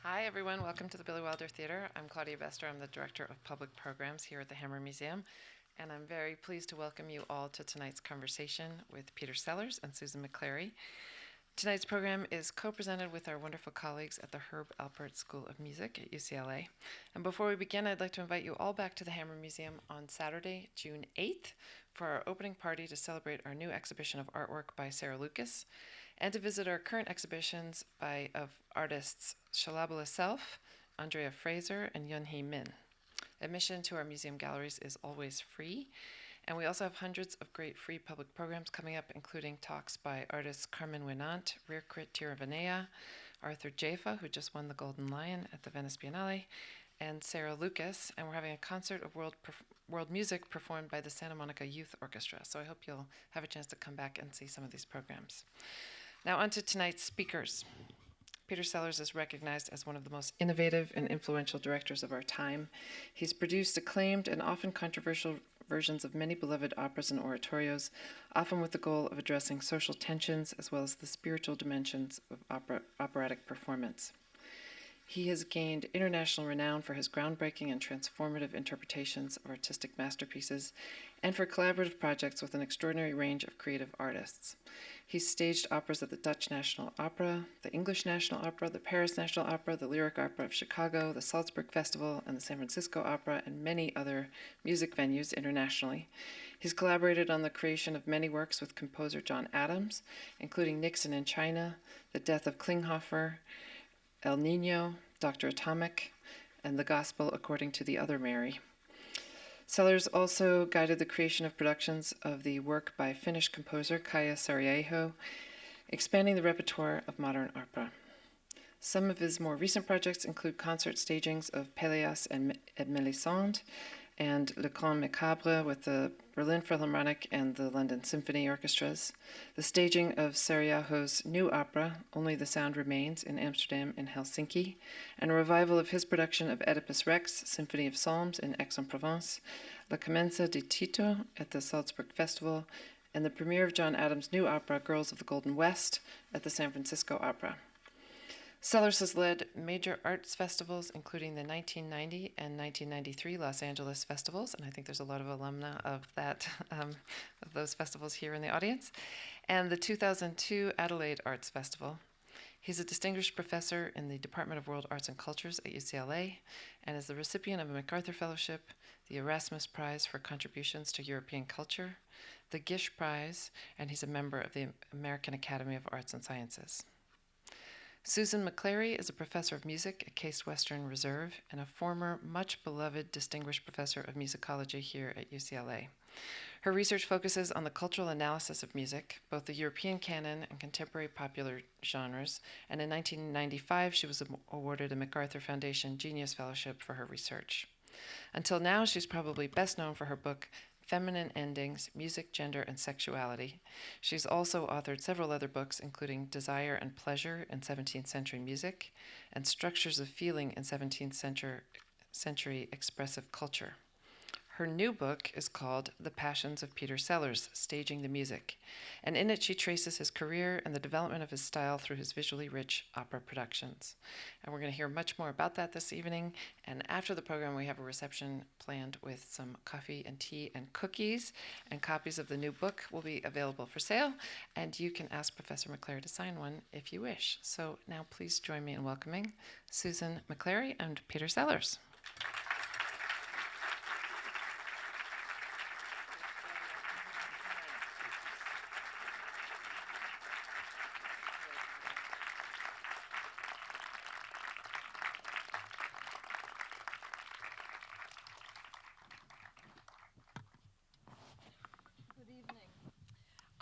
Hi, everyone. Welcome to the Billy Wilder Theater. I'm Claudia Bester. I'm the Director of Public Programs here at the Hammer Museum, and I'm very pleased to welcome you all to tonight's conversation with Peter Sellars and Susan McClary. Tonight's program is co-presented with our wonderful colleagues at the Herb Alpert School of Music at UCLA. And before we begin, I'd like to invite you all back to the Hammer Museum on Saturday, June 8th, for our opening party to celebrate our new exhibition of artwork by Sarah Lucas, and to visit our current exhibitions of artists Shalabala Self, Andrea Fraser, and Yunhee Min. Admission to our museum galleries is always free, and we also have hundreds of great free public programs coming up, including talks by artists Carmen Winant, Rirkrit Tiravanea, Arthur Jaffa, who just won the Golden Lion at the Venice Biennale, and Sarah Lucas, and we're having a concert of world music performed by the Santa Monica Youth Orchestra, so I hope you'll have a chance to come back and see some of these programs. Now on to tonight's speakers. Peter Sellars is recognized as one of the most innovative and influential directors of our time. He's produced acclaimed and often controversial versions of many beloved operas and oratorios, often with the goal of addressing social tensions as well as the spiritual dimensions of operatic performance. He has gained international renown for his groundbreaking and transformative interpretations of artistic masterpieces and for collaborative projects with an extraordinary range of creative artists. He's staged operas at the Dutch National Opera, the English National Opera, the Paris National Opera, the Lyric Opera of Chicago, the Salzburg Festival, and the San Francisco Opera, and many other music venues internationally. He's collaborated on the creation of many works with composer John Adams, including Nixon in China, The Death of Klinghoffer, El Nino, Dr. Atomic, and The Gospel According to the Other Mary. Sellars also guided the creation of productions of the work by Finnish composer Kaija Saariaho, expanding the repertoire of modern opera. Some of his more recent projects include concert stagings of Péléas and Mélisande, and Le Grand Macabre with the Berlin Philharmonic and the London Symphony Orchestras, the staging of Saariaho's new opera, Only the Sound Remains, in Amsterdam and Helsinki, and a revival of his production of Oedipus Rex, Symphony of Psalms in Aix-en-Provence, La Comenza di Tito at the Salzburg Festival, and the premiere of John Adams' new opera, Girls of the Golden West, at the San Francisco Opera. Sellars has led major arts festivals, including the 1990 and 1993 Los Angeles festivals, and I think there's a lot of alumna of those festivals here in the audience, and the 2002 Adelaide Arts Festival. He's a distinguished professor in the Department of World Arts and Cultures at UCLA, and is the recipient of a MacArthur Fellowship, the Erasmus Prize for Contributions to European Culture, the Gish Prize, and he's a member of the American Academy of Arts and Sciences. Susan McClary is a professor of music at Case Western Reserve and a former, much-beloved distinguished professor of musicology here at UCLA. Her research focuses on the cultural analysis of music, both the European canon and contemporary popular genres, and in 1995 she was awarded a MacArthur Foundation Genius Fellowship for her research. Until now, she's probably best known for her book, Feminine Endings, Music, Gender, and Sexuality. She's also authored several other books, including Desire and Pleasure in 17th Century Music and Structures of Feeling in 17th Century Expressive Culture. Her new book is called The Passions of Peter Sellars, Staging the Music, and in it she traces his career and the development of his style through his visually rich opera productions. And we're going to hear much more about that this evening, and after the program we have a reception planned with some coffee and tea and cookies, and copies of the new book will be available for sale, and you can ask Professor McClary to sign one if you wish. So now please join me in welcoming Susan McClary and Peter Sellars.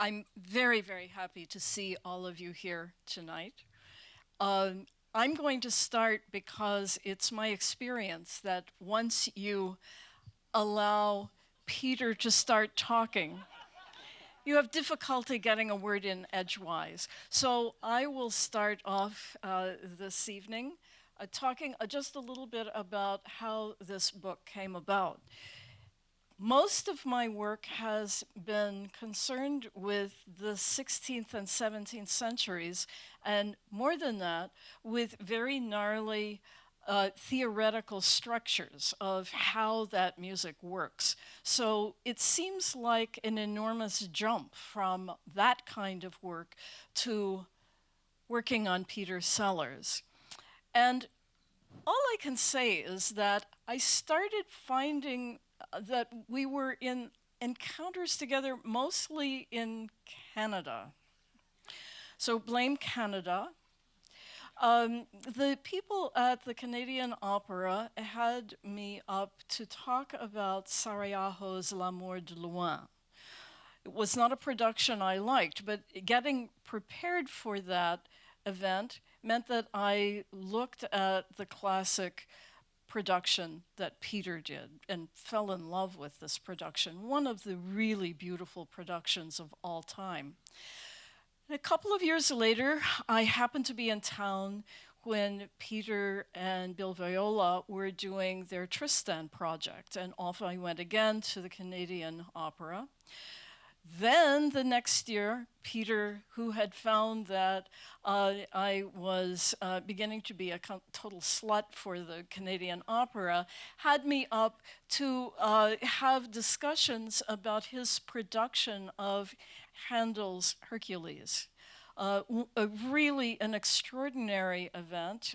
I'm very, very happy to see all of you here tonight. I'm going to start because it's my experience that once you allow Peter to start talking, you have difficulty getting a word in edgewise. So I will start off this evening talking just a little bit about how this book came about. Most of my work has been concerned with the 16th and 17th centuries, and more than that, with very gnarly theoretical structures of how that music works. So it seems like an enormous jump from that kind of work to working on Peter Sellars. And all I can say is that I started finding that we were in encounters together mostly in Canada. So blame Canada. The people at the Canadian Opera had me up to talk about Saariaho's L'amour de loin. It was not a production I liked, but getting prepared for that event meant that I looked at the classic production that Peter did and fell in love with this production, one of the really beautiful productions of all time. A couple of years later, I happened to be in town when Peter and Bill Viola were doing their Tristan project, and off I went again to the Canadian Opera. Then the next year, Peter, who had found that I was beginning to be a total slut for the Canadian Opera, had me up to have discussions about his production of Handel's Hercules. Really an extraordinary event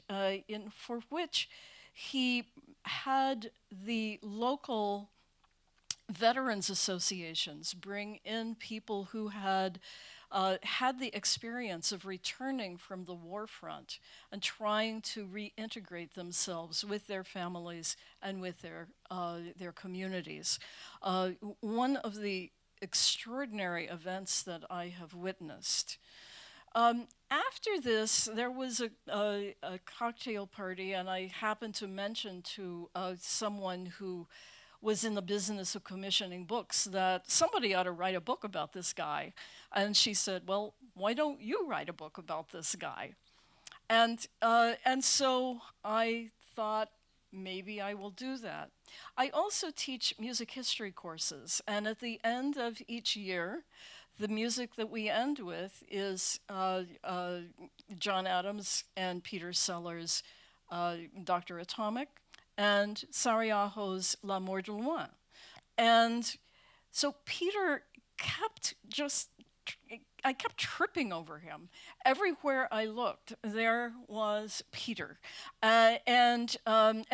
for which he had the local veterans associations bring in people who had had the experience of returning from the war front and trying to reintegrate themselves with their families and with their communities. One of the extraordinary events that I have witnessed. After this, there was a cocktail party, and I happened to mention to someone who was in the business of commissioning books that somebody ought to write a book about this guy. And she said, well, why don't you write a book about this guy? And so I thought, maybe I will do that. I also teach music history courses, and at the end of each year, the music that we end with is John Adams and Peter Sellars' Dr. Atomic, and Saariaho's L'amour de loin. And so Peter I kept tripping over him. Everywhere I looked, there was Peter. And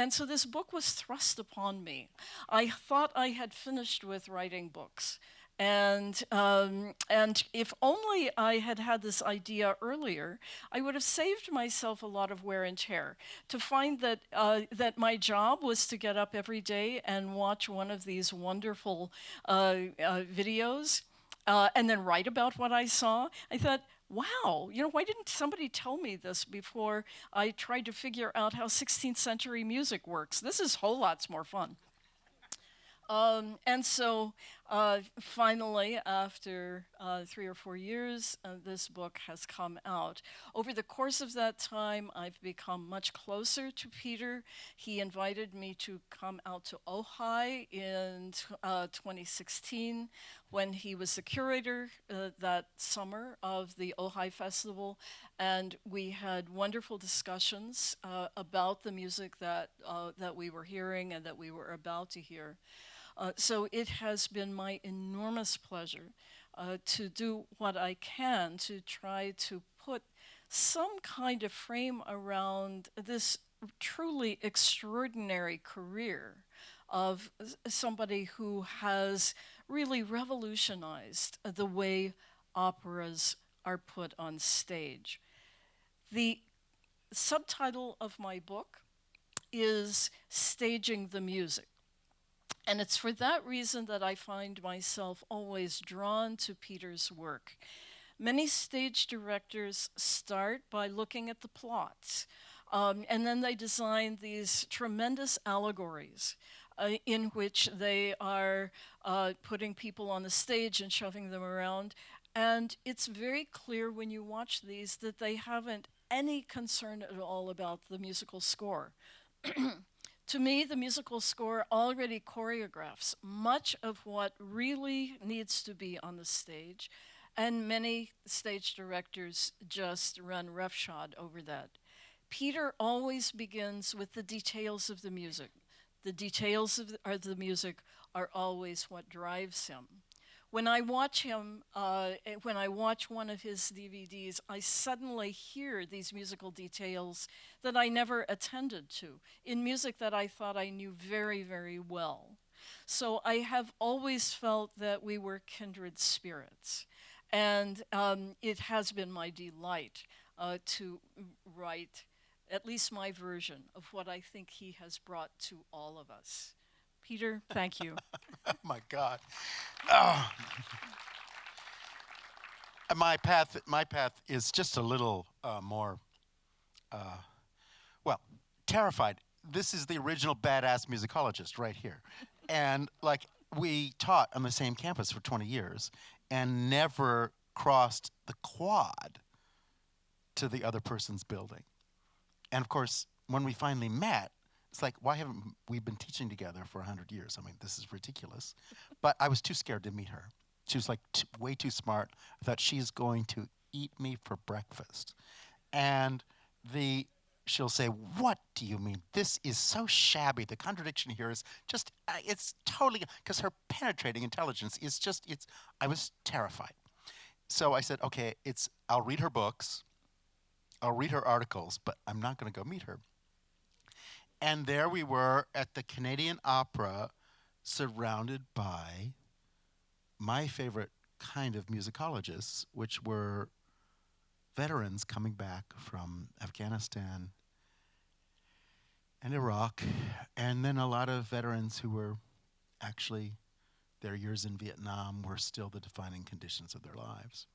so this book was thrust upon me. I thought I had finished with writing books. And if only I had had this idea earlier, I would have saved myself a lot of wear and tear. To find that that my job was to get up every day and watch one of these wonderful videos, and then write about what I saw. I thought, wow, why didn't somebody tell me this before I tried to figure out how 16th century music works? This is whole lots more fun. And so finally, after 3 or 4 years, this book has come out. Over the course of that time, I've become much closer to Peter. He invited me to come out to Ojai in 2016 when he was the curator that summer of the Ojai Festival. And we had wonderful discussions about the music that we were hearing and that we were about to hear. So it has been my enormous pleasure to do what I can to try to put some kind of frame around this truly extraordinary career of somebody who has really revolutionized the way operas are put on stage. The subtitle of my book is Staging the Music. And it's for that reason that I find myself always drawn to Peter's work. Many stage directors start by looking at the plots, and then they design these tremendous allegories in which they are putting people on the stage and shoving them around. And it's very clear when you watch these that they haven't any concern at all about the musical score. To me, the musical score already choreographs much of what really needs to be on the stage, and many stage directors just run roughshod over that. Peter always begins with the details of the music. The details of the music are always what drives him. When I watch him, when I watch one of his DVDs, I suddenly hear these musical details that I never attended to in music that I thought I knew very, very well. So I have always felt that we were kindred spirits. And it has been my delight to write at least my version of what I think he has brought to all of us. Peter, thank you. Oh my God. Oh. My path is just a little more, well, terrified. This is the original badass musicologist right here. And like we taught on the same campus for 20 years and never crossed the quad to the other person's building. And of course, when we finally met, it's like, why haven't we been teaching together for 100 years? I mean, this is ridiculous. But I was too scared to meet her. She was like way too smart. I thought she's going to eat me for breakfast. And she'll say, what do you mean? This is so shabby. The contradiction here is just, it's totally, because her penetrating intelligence is just, I was terrified. So I said, okay, I'll read her books, I'll read her articles, but I'm not going to go meet her. And there we were at the Canadian Opera, surrounded by my favorite kind of musicologists, which were veterans coming back from Afghanistan and Iraq, and then a lot of veterans who were actually, their years in Vietnam were still the defining conditions of their lives.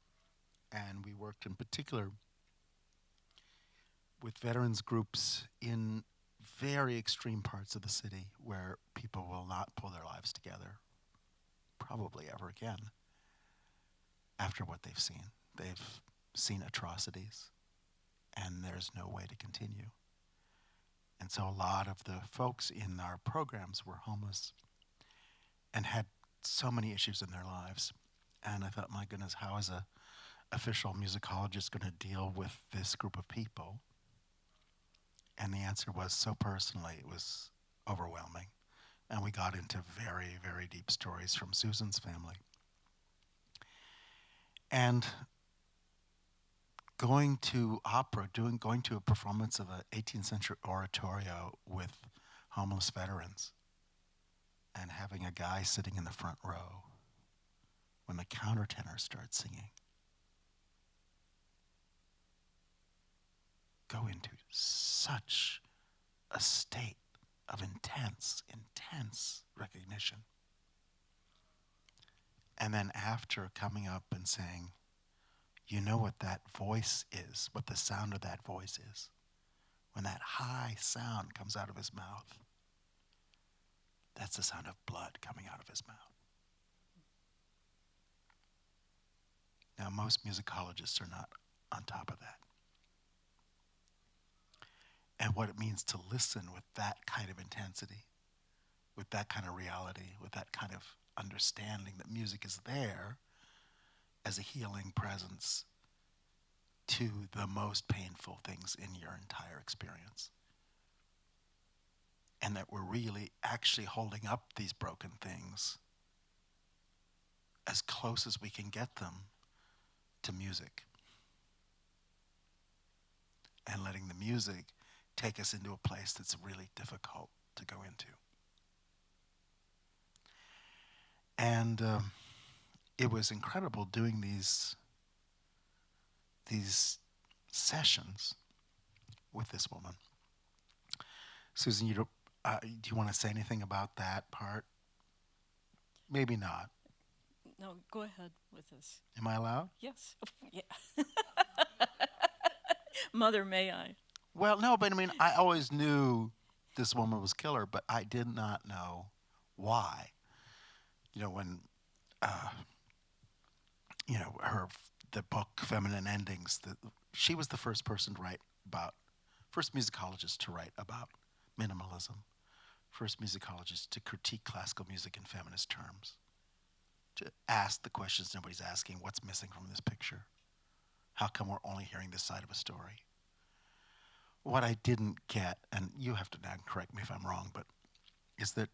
And we worked in particular with veterans groups in very extreme parts of the city where people will not pull their lives together, probably ever again, after what they've seen. They've seen atrocities, and there's no way to continue. And so a lot of the folks in our programs were homeless and had so many issues in their lives. And I thought, my goodness, how is a official musicologist going to deal with this group of people? And the answer was so personally, it was overwhelming. And we got into very, very deep stories from Susan's family. And going to opera, going to a performance of an 18th century oratorio with homeless veterans, and having a guy sitting in the front row when the countertenor starts singing, go into such a state of intense recognition. And then after coming up and saying, you know what that voice is, what the sound of that voice is, when that high sound comes out of his mouth, that's the sound of blood coming out of his mouth. Now, most musicologists are not on top of that. And what it means to listen with that kind of intensity, with that kind of reality, with that kind of understanding that music is there as a healing presence to the most painful things in your entire experience. And that we're really actually holding up these broken things as close as we can get them to music. And letting the music take us into a place that's really difficult to go into. And it was incredible doing these sessions with this woman. Susan, do you want to say anything about that part? Maybe not. No, go ahead with this. Am I allowed? Yes. Yeah. Mother, may I? Well, no, but I mean, I always knew this woman was killer, but I did not know why. You know, when, the book, Feminine Endings, she was the first person to write about, first musicologist to write about minimalism. first musicologists to critique classical music in feminist terms, to ask the questions nobody's asking. What's missing from this picture? How come we're only hearing this side of a story? What I didn't get, and you have to now correct me if I'm wrong, but is that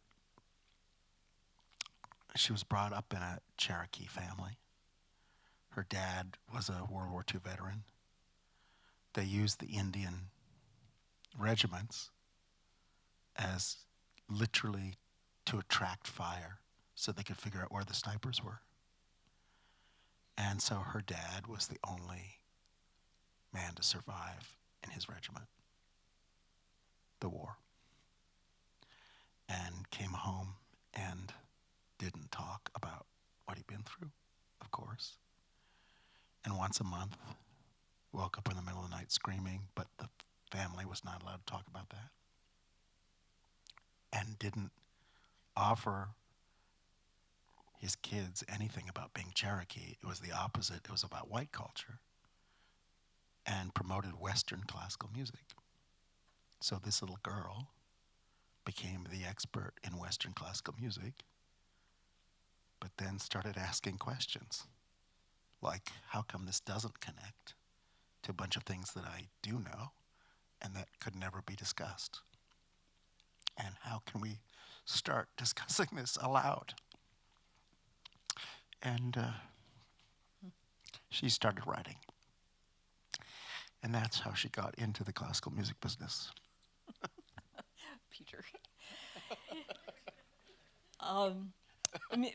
she was brought up in a Cherokee family. Her dad was a World War II veteran. They used the Indian regiments as literally to attract fire so they could figure out where the snipers were. And so her dad was the only man to survive in his regiment the war, and came home and didn't talk about what he'd been through, of course. And once a month, woke up in the middle of the night screaming, but the family was not allowed to talk about that. And didn't offer his kids anything about being Cherokee. It was the opposite. It was about white culture, and promoted Western classical music. So this little girl became the expert in Western classical music, but then started asking questions like, how come this doesn't connect to a bunch of things that I do know and that could never be discussed? And how can we start discussing this aloud? And she started writing. And that's how she got into the classical music business. Peter. I mean,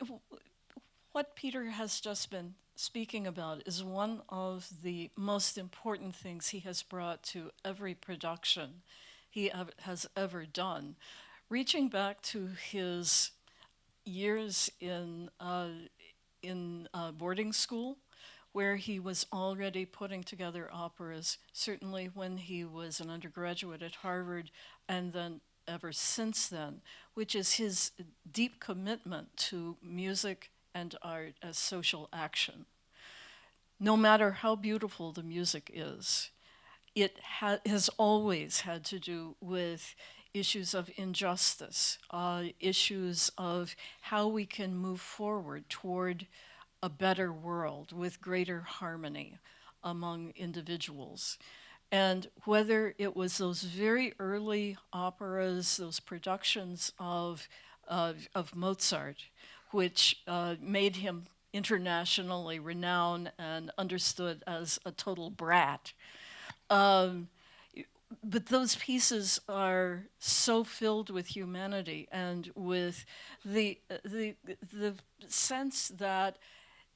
what Peter has just been speaking about is one of the most important things he has brought to every production he has ever done. Reaching back to his years in boarding school, where he was already putting together operas, certainly when he was an undergraduate at Harvard, and then ever since then, which is his deep commitment to music and art as social action. No matter how beautiful the music is, it has always had to do with issues of injustice, issues of how we can move forward toward a better world with greater harmony among individuals. And whether it was those very early operas, those productions of Mozart, which made him internationally renowned and understood as a total brat, but those pieces are so filled with humanity and with the sense that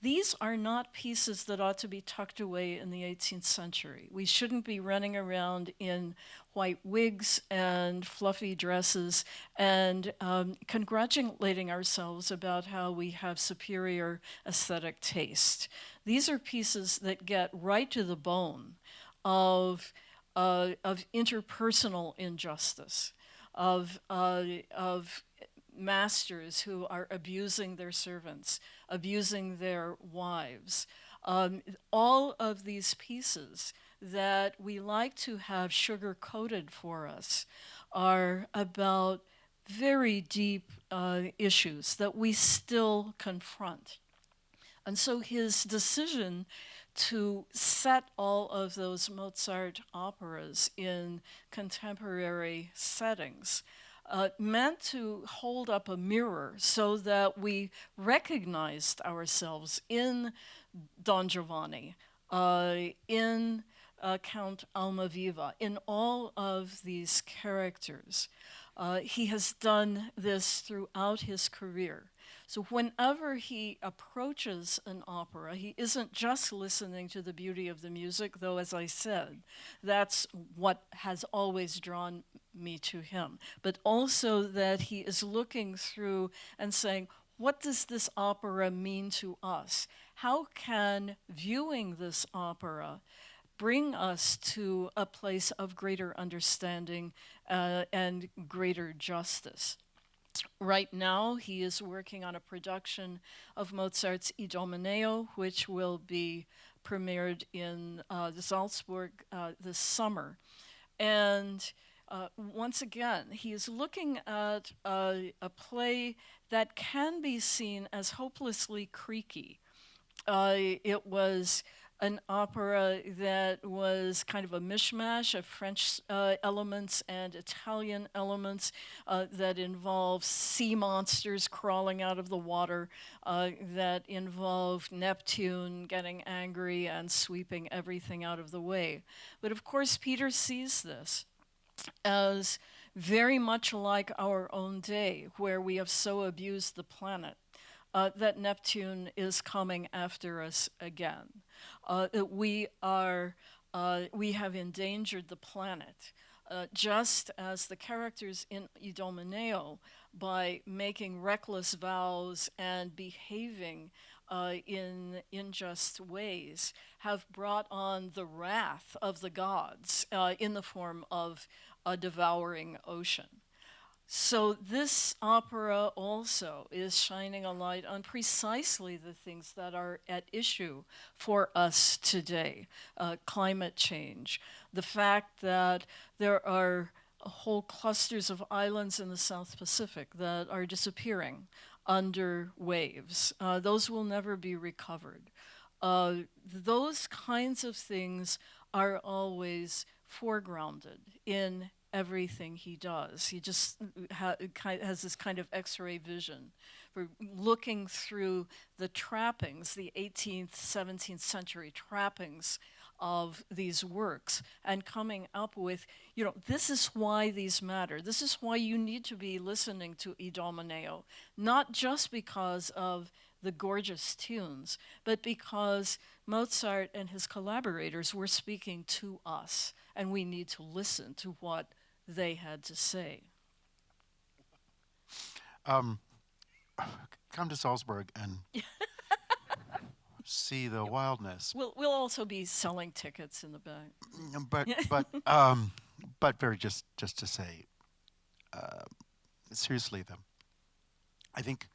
these are not pieces that ought to be tucked away in the 18th century. We shouldn't be running around in white wigs and fluffy dresses and congratulating ourselves about how we have superior aesthetic taste. These are pieces that get right to the bone of interpersonal injustice, of masters who are abusing their servants, abusing their wives. All of these pieces that we like to have sugar-coated for us are about very deep issues that we still confront. And so his decision to set all of those Mozart operas in contemporary settings meant to hold up a mirror so that we recognized ourselves in Don Giovanni, in Count Almaviva, in all of these characters. He has done this throughout his career. So whenever he approaches an opera, he isn't just listening to the beauty of the music, though, as I said, that's what has always drawn me to him, but also that he is looking through and saying, what does this opera mean to us? How can viewing this opera bring us to a place of greater understanding and greater justice? Right now, he is working on a production of Mozart's Idomeneo, which will be premiered in Salzburg this summer. And once again, he is looking at a play that can be seen as hopelessly creaky. It was an opera that was kind of a mishmash of French elements and Italian elements that involved sea monsters crawling out of the water, that involved Neptune getting angry and sweeping everything out of the way. But of course, Peter sees this as very much like our own day, where we have so abused the planet that Neptune is coming after us again. We have endangered the planet, just as the characters in Idomeneo, by making reckless vows and behaving in unjust ways, have brought on the wrath of the gods in the form of a devouring ocean. So this opera also is shining a light on precisely the things that are at issue for us today. Climate change, the fact that there are whole clusters of islands in the South Pacific that are disappearing under waves. Those will never be recovered. Those kinds of things are always foregrounded in everything he does. He just has this kind of X-ray vision for looking through the trappings, the 18th, 17th century trappings of these works, and coming up with, this is why these matter. This is why you need to be listening to Idomeneo, not just because of the gorgeous tunes, but because Mozart and his collaborators were speaking to us, and we need to listen to what they had to say. Come to Salzburg and see the wildness. We'll also be selling tickets in the back. But very just to say, seriously, I think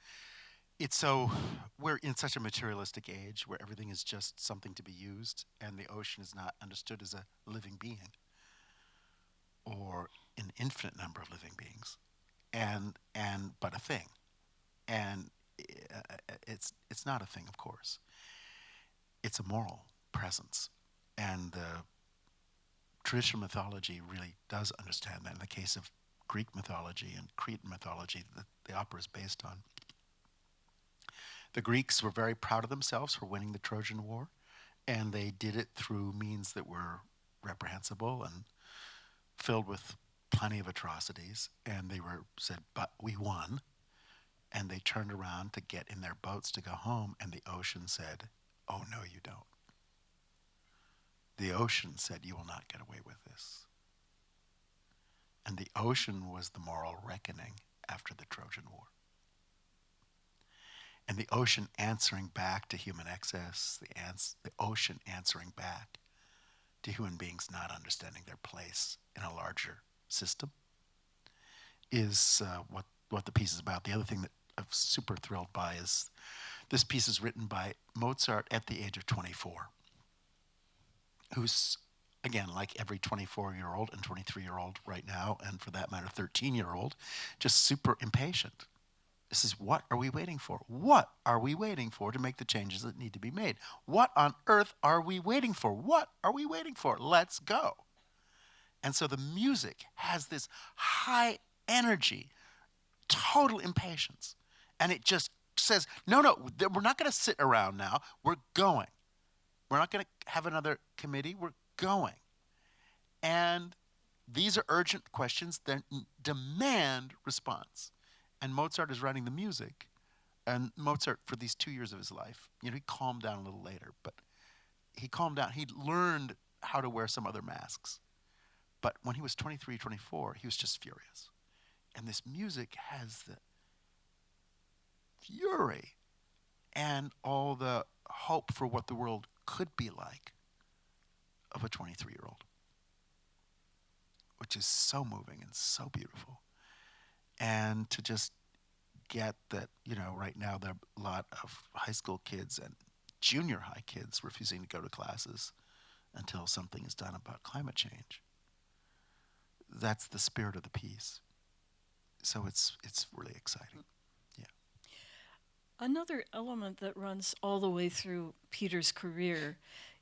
we're in such a materialistic age where everything is just something to be used, and the ocean is not understood as a living being, or an infinite number of living beings, but a thing, and it's not a thing, of course. It's a moral presence, and the traditional mythology really does understand that. In the case of Greek mythology and Cretan mythology that the opera is based on, the Greeks were very proud of themselves for winning the Trojan War, and they did it through means that were reprehensible and filled with plenty of atrocities, and they said, but we won. And they turned around to get in their boats to go home, and the ocean said, oh, no, you don't. The ocean said, you will not get away with this. And the ocean was the moral reckoning after the Trojan War. And the ocean answering back to human excess, the ocean answering back to human beings not understanding their place in a larger system, is what the piece is about. The other thing that I'm super thrilled by is this piece is written by Mozart at the age of 24, who's, again, like every 24-year-old and 23-year-old right now, and for that matter, 13-year-old, just super impatient. This is, what are we waiting for? What are we waiting for to make the changes that need to be made? What on earth are we waiting for? What are we waiting for? Let's go. And so the music has this high energy, total impatience. And it just says, no, we're not going to sit around now. We're going. We're not going to have another committee. We're going. And these are urgent questions that demand response. And Mozart is writing the music. And Mozart, for these 2 years of his life, he calmed down a little later, but he calmed down. He learned how to wear some other masks. But when he was 23, 24, he was just furious. And this music has the fury and all the hope for what the world could be like of a 23-year-old, which is so moving and so beautiful. And to just get that, right now there are a lot of high school kids and junior high kids refusing to go to classes until something is done about climate change. that's the spirit of the piece. So it's really exciting. Yeah. Another element that runs all the way through Peter's career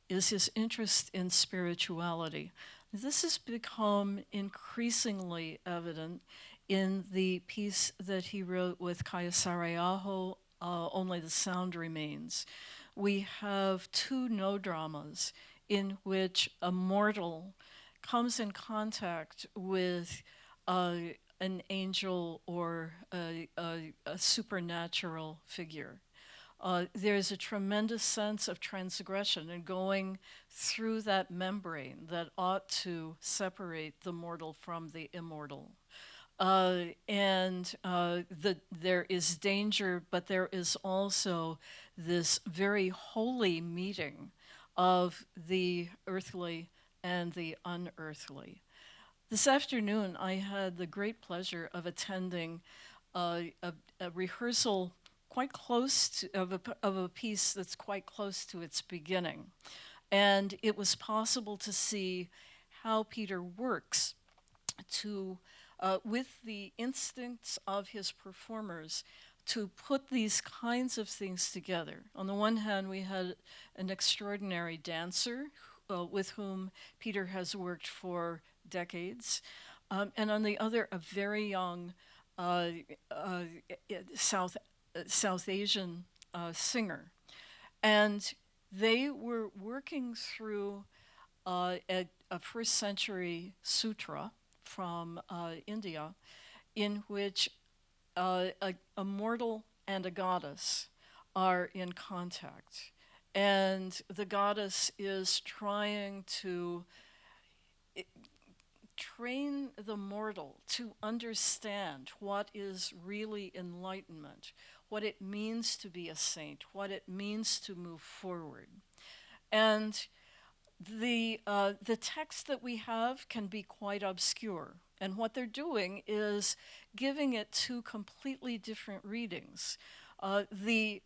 is his interest in spirituality. This has become increasingly evident in the piece that he wrote with Kaija Saariaho, Only the Sound Remains. We have two no dramas in which a mortal comes in contact with an angel or a supernatural figure. There's a tremendous sense of transgression and going through that membrane that ought to separate the mortal from the immortal. There is danger, but there is also this very holy meeting of the earthly and the unearthly. This afternoon, I had the great pleasure of attending a rehearsal quite close to, of a piece that's quite close to its beginning. And it was possible to see how Peter works to, with the instincts of his performers, to put these kinds of things together. On the one hand, we had an extraordinary dancer with whom Peter has worked for decades, and on the other, a very young South Asian singer. And they were working through a first century sutra from India, in which a mortal and a goddess are in contact. And the goddess is trying to train the mortal to understand what is really enlightenment, what it means to be a saint, what it means to move forward. And the text that we have can be quite obscure. And what they're doing is giving it two completely different readings. The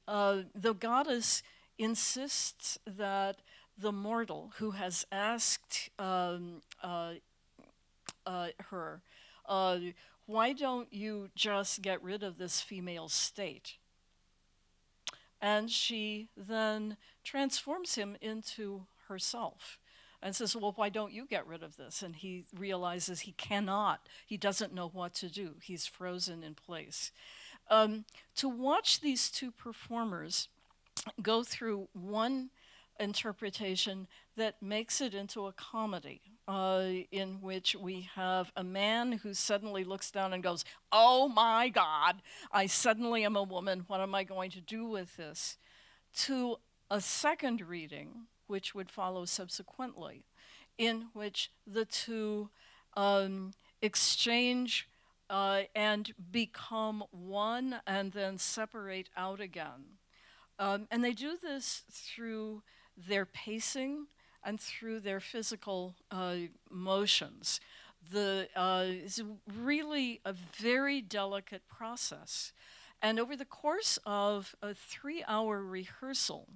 goddess insists that the mortal who has asked her, why don't you just get rid of this female state? And she then transforms him into herself and says, well, why don't you get rid of this? And he realizes he cannot. He doesn't know what to do. He's frozen in place. To watch these two performers go through one interpretation that makes it into a comedy, in which we have a man who suddenly looks down and goes, oh my God, I suddenly am a woman, what am I going to do with this? To a second reading, which would follow subsequently, in which the two exchange and become one and then separate out again. And they do this through their pacing and through their physical motions. It's really a very delicate process. And over the course of a 3-hour rehearsal,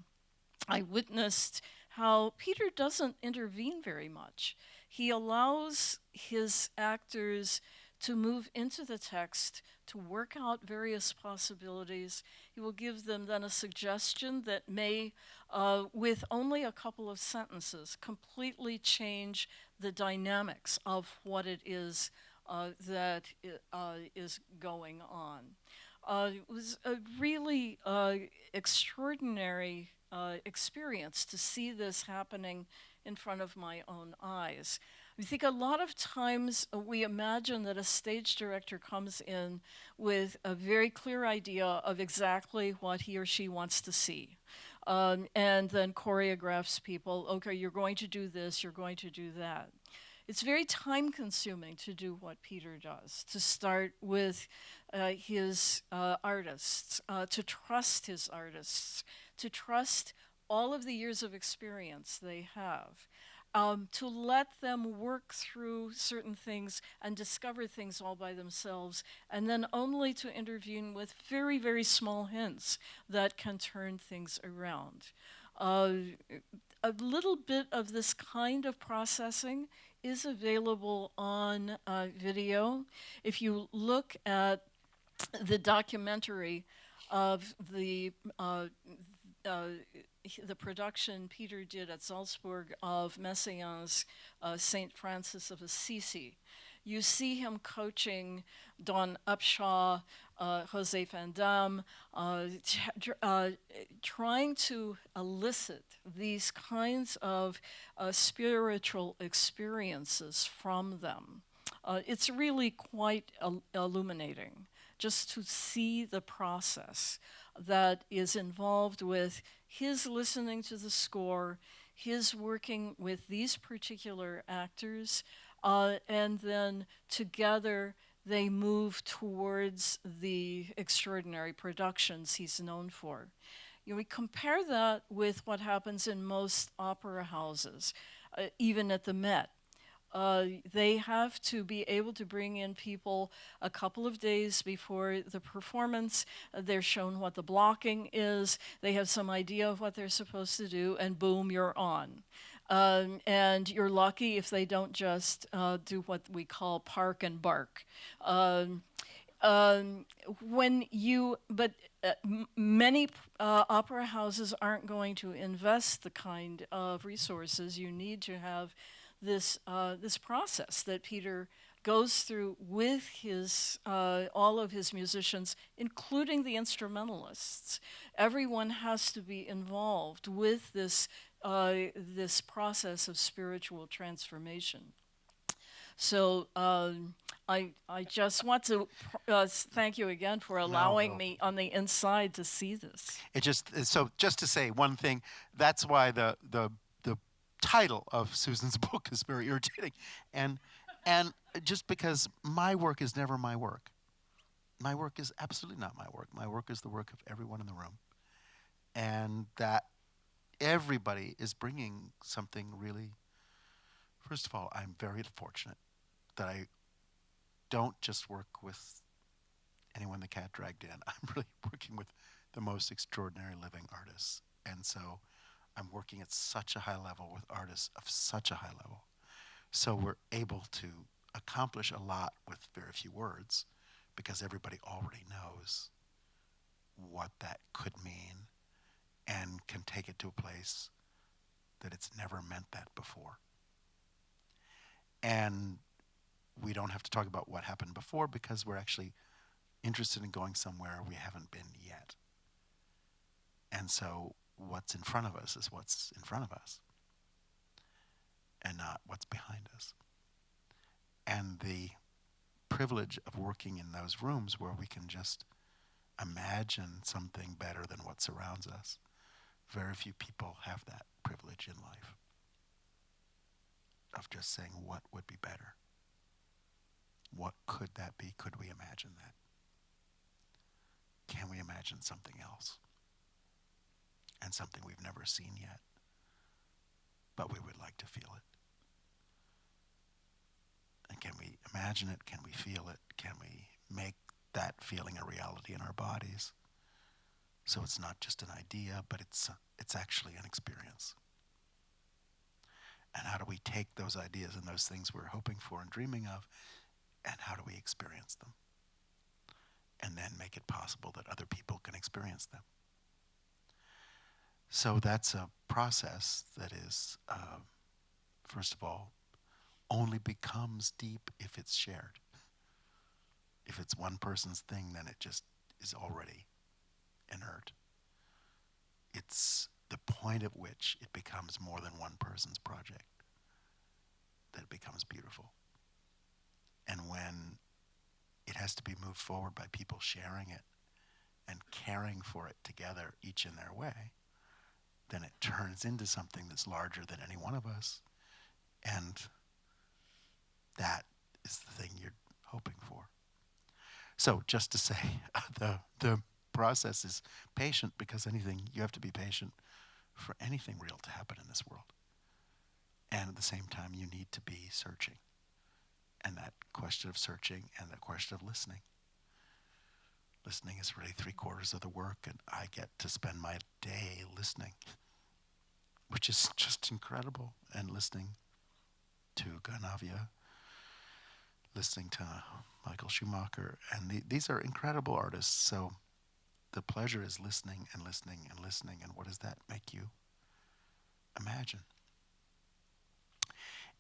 I witnessed how Peter doesn't intervene very much. He allows his actors to move into the text, to work out various possibilities. He will give them then a suggestion that may, with only a couple of sentences, completely change the dynamics of what it is that is going on. It was a really extraordinary experience to see this happening in front of my own eyes. I think a lot of times we imagine that a stage director comes in with a very clear idea of exactly what he or she wants to see, and then choreographs people, okay, you're going to do this, you're going to do that. It's very time-consuming to do what Peter does, to start with his artists, to trust his artists, to trust all of the years of experience they have. To let them work through certain things and discover things all by themselves, and then only to intervene with very, very small hints that can turn things around. A little bit of this kind of processing is available on video. If you look at the documentary of the production Peter did at Salzburg of Messiaen's St. Francis of Assisi, you see him coaching Don Upshaw, Jose Van Damme, trying to elicit these kinds of spiritual experiences from them. It's really quite illuminating just to see the process that is involved with his listening to the score, his working with these particular actors, and then together they move towards the extraordinary productions he's known for. You know, we compare that with what happens in most opera houses, even at the Met. They have to be able to bring in people a couple of days before the performance. They're shown what the blocking is. They have some idea of what they're supposed to do, and boom, you're on. And you're lucky if they don't just do what we call park and bark. Many opera houses aren't going to invest the kind of resources you need to have this process that Peter goes through with his all of his musicians, including the instrumentalists. Everyone has to be involved with this this process of spiritual transformation. So I just want to thank you again for allowing me on the inside to see this. Just to say one thing, that's why the title of Susan's book is very irritating, and just because my work is never my work. My work is absolutely not my work. My work is the work of everyone in the room, and that everybody is bringing something really. First of all, I'm very fortunate that I don't just work with anyone the cat dragged in. I'm really working with the most extraordinary living artists, and so I'm working at such a high level with artists of such a high level. So we're able to accomplish a lot with very few words because everybody already knows what that could mean and can take it to a place that it's never meant that before. And we don't have to talk about what happened before because we're actually interested in going somewhere we haven't been yet. And so what's in front of us is what's in front of us and not what's behind us. And the privilege of working in those rooms where we can just imagine something better than what surrounds us, very few people have that privilege in life of just saying what would be better. What could that be? Could we imagine that? Can we imagine something else? And something we've never seen yet, but we would like to feel it. And can we imagine it? Can we feel it? Can we make that feeling a reality in our bodies? So it's not just an idea, but it's actually an experience. And how do we take those ideas and those things we're hoping for and dreaming of, and how do we experience them? And then make it possible that other people can experience them. So that's a process that is, first of all, only becomes deep if it's shared. If it's one person's thing, then it just is already inert. It's the point at which it becomes more than one person's project that it becomes beautiful. And when it has to be moved forward by people sharing it and caring for it together, each in their way, then it turns into something that's larger than any one of us. And that is the thing you're hoping for. So just to say, the process is patient because you have to be patient for anything real to happen in this world. And at the same time, you need to be searching. And that question of searching and the question of listening. Listening is really 3/4 of the work, and I get to spend my day listening, which is just incredible. And listening to Ganavia, listening to Michael Schumacher, and these are incredible artists. So the pleasure is listening and listening and listening, and what does that make you imagine?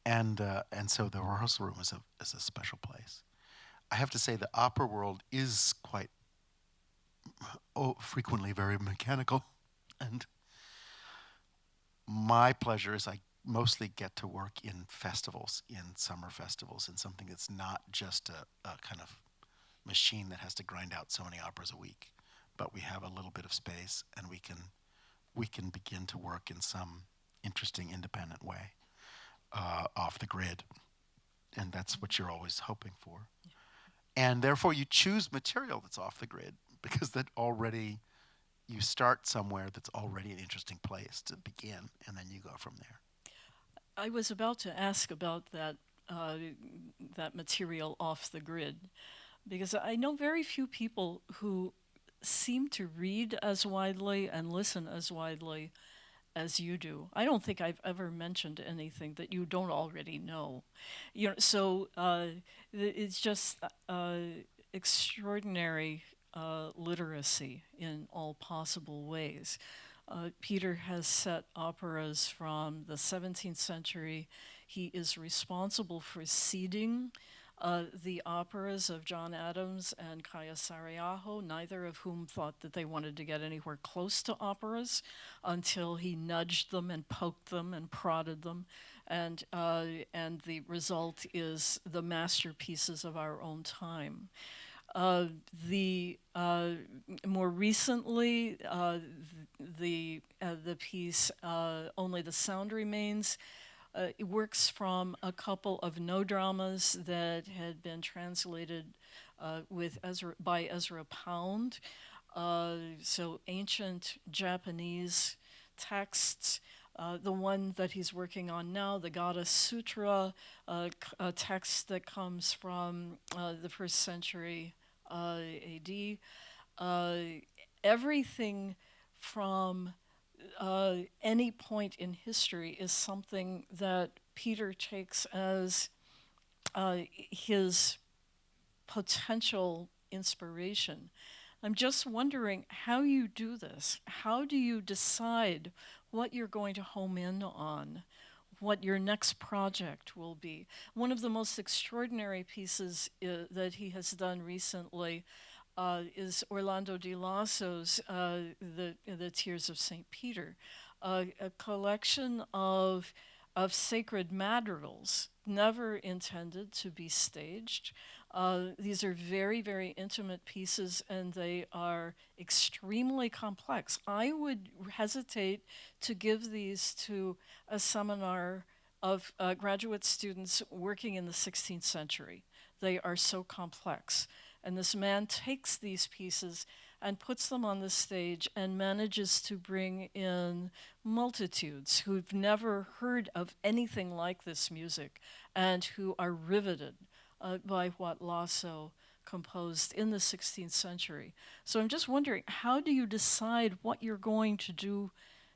And so the rehearsal room is a special place. I have to say the opera world is quite frequently very mechanical, and my pleasure is I mostly get to work in festivals, in summer festivals, in something that's not just a kind of machine that has to grind out so many operas a week, but we have a little bit of space, and we can begin to work in some interesting independent way, off the grid, and that's what you're always hoping for. And therefore you choose material that's off the grid, because that already, you start somewhere that's already an interesting place to begin, and then you go from there. I was about to ask about that that material off the grid, because I know very few people who seem to read as widely and listen as widely as you do. I don't think I've ever mentioned anything that you don't already know. So it's just extraordinary literacy in all possible ways. Peter has set operas from the 17th century. He is responsible for seeding the operas of John Adams and Kaija Saariaho, neither of whom thought that they wanted to get anywhere close to operas until he nudged them and poked them and prodded them. And the result is the masterpieces of our own time. More recently, the piece "Only the Sound Remains" it works from a couple of no dramas that had been translated by Ezra Pound. So ancient Japanese texts. The one that he's working on now, the Goddess Sutra, a text that comes from the 1st century AD. Everything from any point in history is something that Peter takes as his potential inspiration. I'm just wondering how you do this. How do you decide what you're going to home in on, what your next project will be? One of the most extraordinary pieces that he has done recently is Orlando Di Lasso's the Tears of St. Peter, a collection of sacred madrigals, never intended to be staged. These are very, very intimate pieces, and they are extremely complex. I would hesitate to give these to a seminar of graduate students working in the 16th century. They are so complex. And this man takes these pieces and puts them on the stage and manages to bring in multitudes who've never heard of anything like this music and who are riveted by what Lasso composed in the 16th century. So I'm just wondering, how do you decide what you're going to do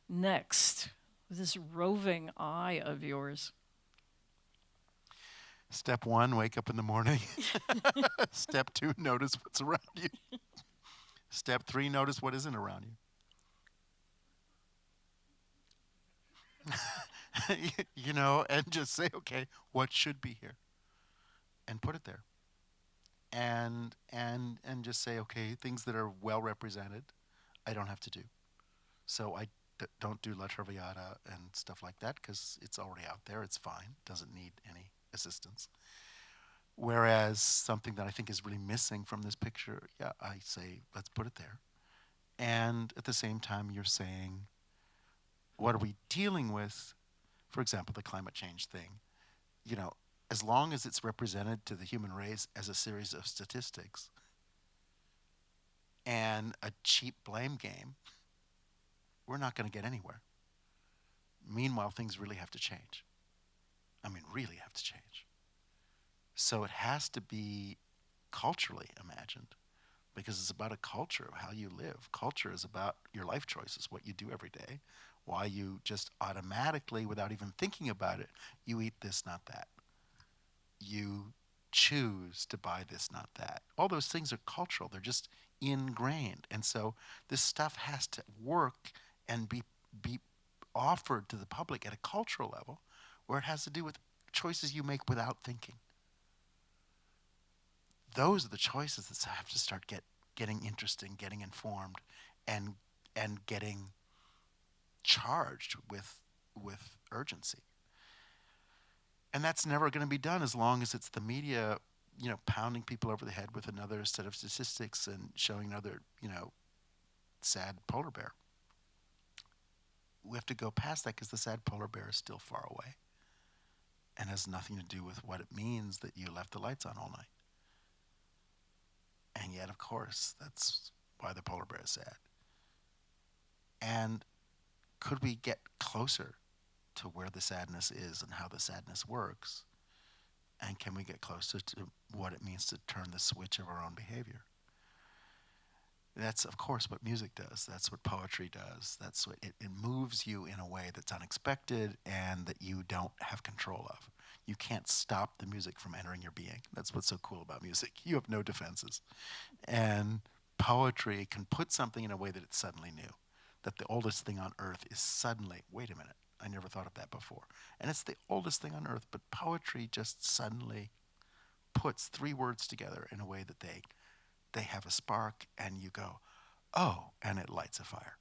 next with this roving eye of yours? Step 1, wake up in the morning. Step 2, notice what's around you. Step 3, notice what isn't around you. And just say, okay, what should be here? And put it there. And just say, okay, things that are well represented, I don't have to do. So I don't do La Traviata and stuff like that, because it's already out there. It's fine. Doesn't need any assistance. Whereas something that I think is really missing from this picture, I say, let's put it there. And at the same time, you're saying, what are we dealing with? For example, the climate change thing. As long as it's represented to the human race as a series of statistics and a cheap blame game, we're not going to get anywhere. Meanwhile, things really have to change. Really have to change. So it has to be culturally imagined, because it's about a culture of how you live. Culture is about your life choices, what you do every day, why you just automatically, without even thinking about it, you eat this, not that. You choose to buy this, not that. All those things are cultural. They're just ingrained. And so this stuff has to work and be offered to the public at a cultural level where it has to do with choices you make without thinking. Those are the choices that have to start getting interesting, getting informed, and getting charged with urgency. And that's never going to be done as long as it's the media, pounding people over the head with another set of statistics and showing another, sad polar bear. We have to go past that because the sad polar bear is still far away and has nothing to do with what it means that you left the lights on all night. And yet, of course, that's why the polar bear is sad. And could we get closer to where the sadness is and how the sadness works? And can we get closer to what it means to turn the switch of our own behavior? That's, of course, what music does. That's what poetry does. That's what it moves you in a way that's unexpected and that you don't have control of. You can't stop the music from entering your being. That's what's so cool about music. You have no defenses. And poetry can put something in a way that it's suddenly new. That the oldest thing on earth is suddenly, wait a minute, I never thought of that before. And it's the oldest thing on earth, but poetry just suddenly puts three words together in a way that they have a spark, and you go, oh, and it lights a fire.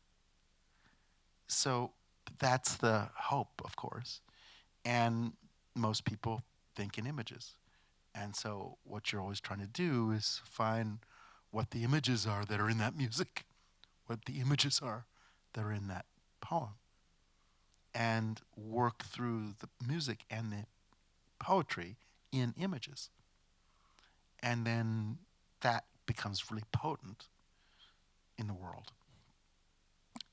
So that's the hope, of course. And most people think in images. And so what you're always trying to do is find what the images are that are in that music, what the images are that are in that poem, and work through the music and the poetry in images. And then that becomes really potent in the world.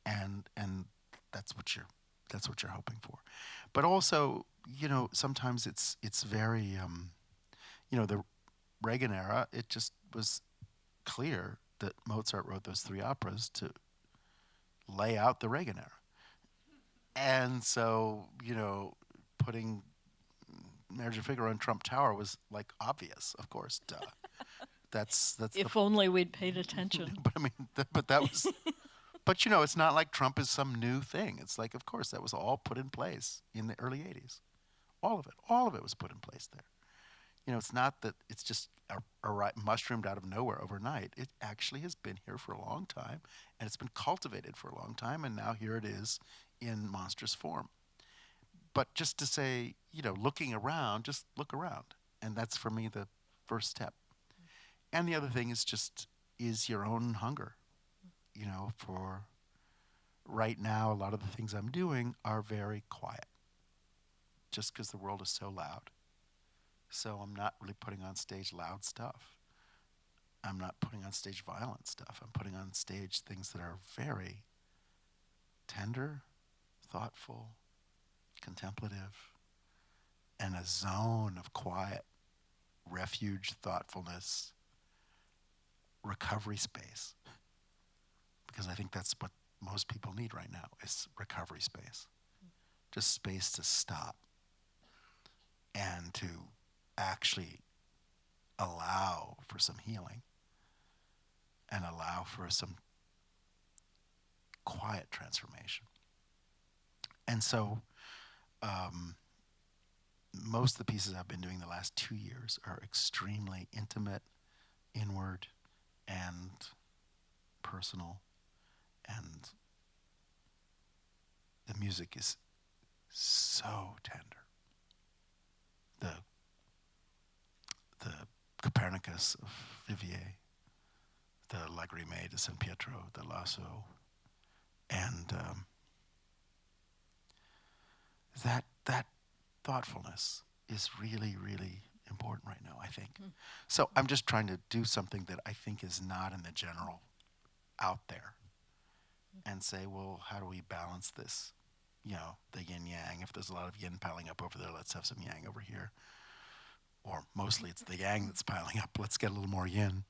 And that's what you're hoping for. But also, sometimes it's very the Reagan era, it just was clear that Mozart wrote those three operas to lay out the Reagan era. And so, putting Marriage of Figaro in Trump Tower was like obvious, of course. Duh. That's if only we'd paid attention. But I mean, but that was. But it's not like Trump is some new thing. It's like, of course, that was all put in place in the early '80s. All of it was put in place there. It's not that it's just mushroomed out of nowhere overnight. It actually has been here for a long time, and it's been cultivated for a long time, and now here it is in monstrous form. But just to say, looking around, just look around, and that's for me the first step. And the other thing is your own hunger. For right now, a lot of the things I'm doing are very quiet, just because the world is so loud. So I'm not really putting on stage loud stuff. I'm not putting on stage violent stuff. I'm putting on stage things that are very tender, thoughtful, contemplative, and a zone of quiet, refuge, thoughtfulness, recovery space. Because I think that's what most people need right now is recovery space. Just space to stop and to actually allow for some healing and allow for some quiet transformation. And so most of the pieces I've been doing the last 2 years are extremely intimate, inward, and personal. And the music is so tender. The Copernicus of Vivier, the Lagrime de San Pietro, the Lasso, and that thoughtfulness is really, really important right now, I think. So I'm just trying to do something that I think is not in the general out there and say, well, how do we balance this? The yin-yang. If there's a lot of yin piling up over there, let's have some yang over here. Or mostly it's the yang that's piling up. Let's get a little more yin.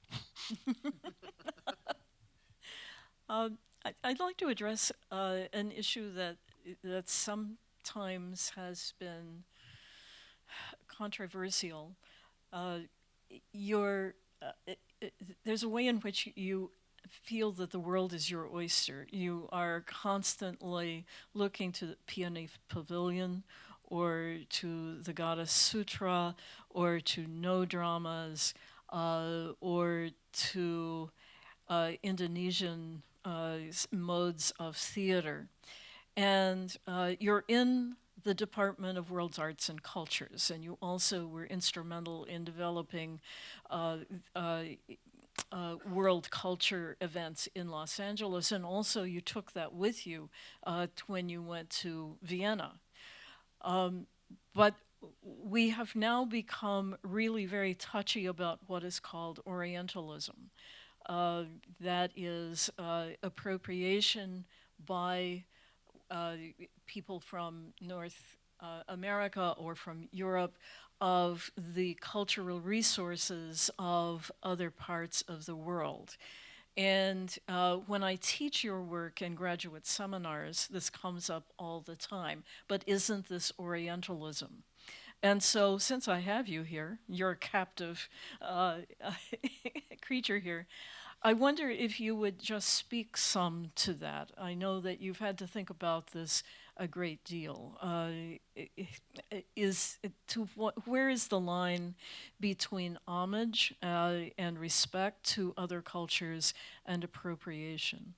I'd like to address an issue that that sometimes has been controversial. Uh, your there's a way in which you feel that the world is your oyster. You are constantly looking to the Peony Pavilion or to the Goddess Sutra or to no dramas or to Indonesian modes of theater. And you're in the Department of World Arts and Cultures, and you also were instrumental in developing world culture events in Los Angeles, and also you took that with you when you went to Vienna. But we have now become really very touchy about what is called Orientalism. That is appropriation by people from North America or from Europe of the cultural resources of other parts of the world. And when I teach your work in graduate seminars, this comes up all the time. But isn't this Orientalism? And so, since I have you here, you're a captive creature here, I wonder if you would just speak some to that. I know that you've had to think about this a great deal. Where is the line between homage and respect to other cultures and appropriation?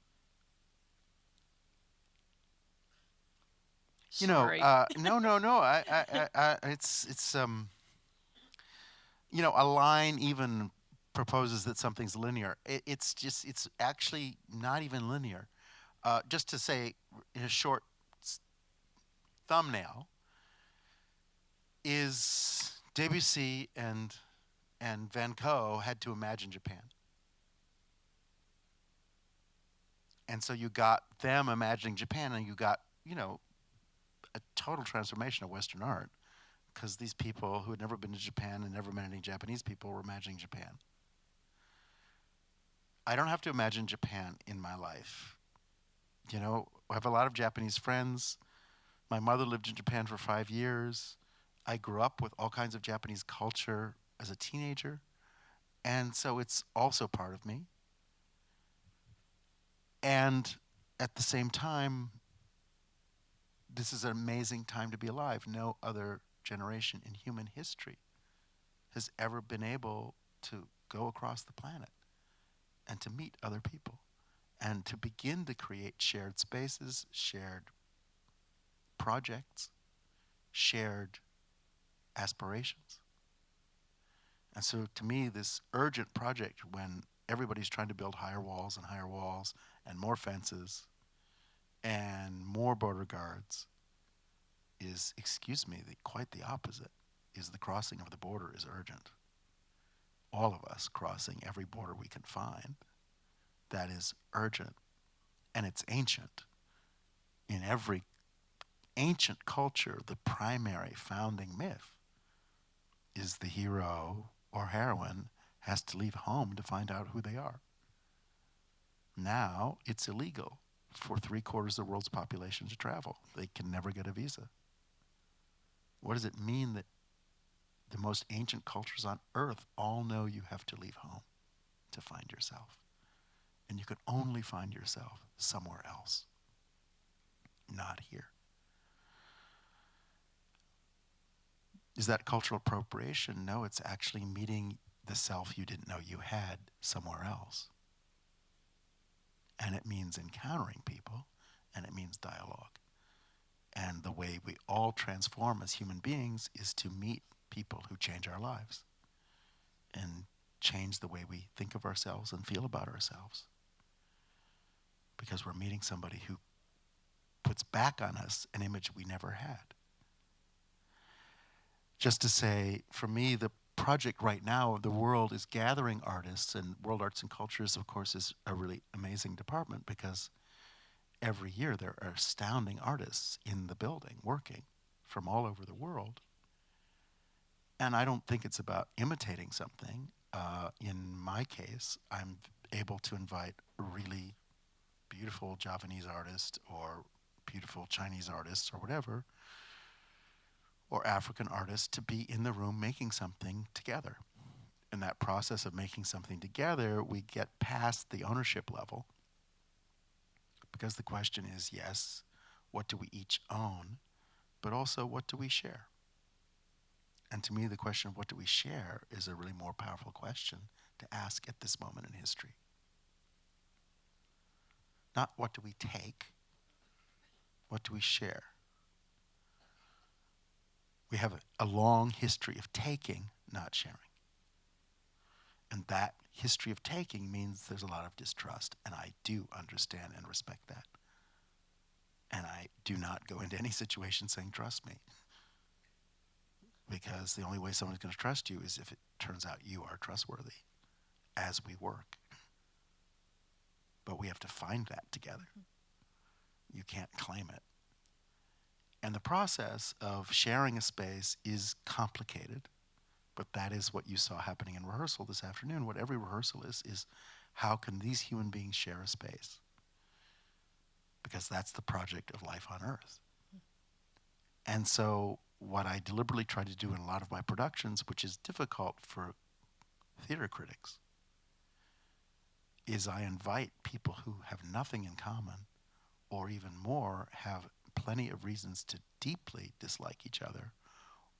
You know, Sorry. no. It's a line even proposes that something's linear. It's actually not even linear. Just to say in a short thumbnail is Debussy and Van Gogh had to imagine Japan. And so you got them imagining Japan, and you got, a total transformation of Western art, because these people who had never been to Japan and never met any Japanese people were imagining Japan. I don't have to imagine Japan in my life. I have a lot of Japanese friends. My mother lived in Japan for 5 years. I grew up with all kinds of Japanese culture as a teenager, and so it's also part of me. And at the same time, this is an amazing time to be alive. No other generation in human history has ever been able to go across the planet and to meet other people and to begin to create shared spaces, shared projects, shared aspirations. And so to me, this urgent project, when everybody's trying to build higher walls and more fences and more border guards, is, quite the opposite. Is the crossing of the border is urgent. All of us crossing every border we can find, that is urgent. And it's ancient. In every ancient culture, the primary founding myth is the hero or heroine has to leave home to find out who they are. Now it's illegal for 3/4 of the world's population to travel. They can never get a visa. What does it mean that the most ancient cultures on earth all know you have to leave home to find yourself? And you can only find yourself somewhere else, not here. Is that cultural appropriation? No, it's actually meeting the self you didn't know you had somewhere else. And it means encountering people, and it means dialogue. And the way we all transform as human beings is to meet people who change our lives and change the way we think of ourselves and feel about ourselves. Because we're meeting somebody who puts back on us an image we never had. Just to say, for me, the project right now, the world is gathering artists, and World Arts and Cultures, of course, is a really amazing department because every year there are astounding artists in the building working from all over the world. And I don't think it's about imitating something. In my case, I'm able to invite a really beautiful Javanese artist or beautiful Chinese artists or whatever, or African artists, to be in the room making something together. In that process of making something together, we get past the ownership level, because the question is, yes, what do we each own, but also what do we share? And to me, the question of what do we share is a really more powerful question to ask at this moment in history. Not what do we take, what do we share? We have a long history of taking, not sharing. And that history of taking means there's a lot of distrust, and I do understand and respect that. And I do not go into any situation saying, trust me. Because the only way someone's going to trust you is if it turns out you are trustworthy as we work. But we have to find that together. You can't claim it. And the process of sharing a space is complicated, but that is what you saw happening in rehearsal this afternoon. What every rehearsal is how can these human beings share a space? Because that's the project of life on earth. And so what I deliberately try to do in a lot of my productions, which is difficult for theater critics, is I invite people who have nothing in common, or even more, have plenty of reasons to deeply dislike each other,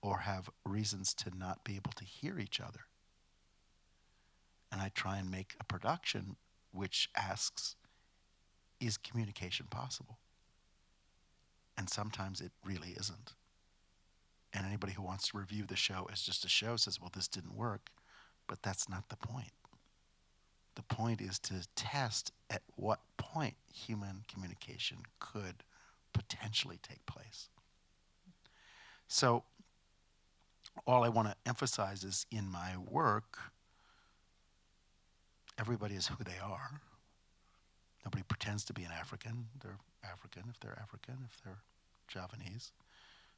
or have reasons to not be able to hear each other. And I try and make a production which asks, is communication possible? And sometimes it really isn't. And anybody who wants to review the show as just a show says, well, this didn't work. But that's not the point. The point is to test at what point human communication could potentially take place. So all I want to emphasize is in my work, everybody is who they are. Nobody pretends to be an African. They're African if they're African. If they're Javanese,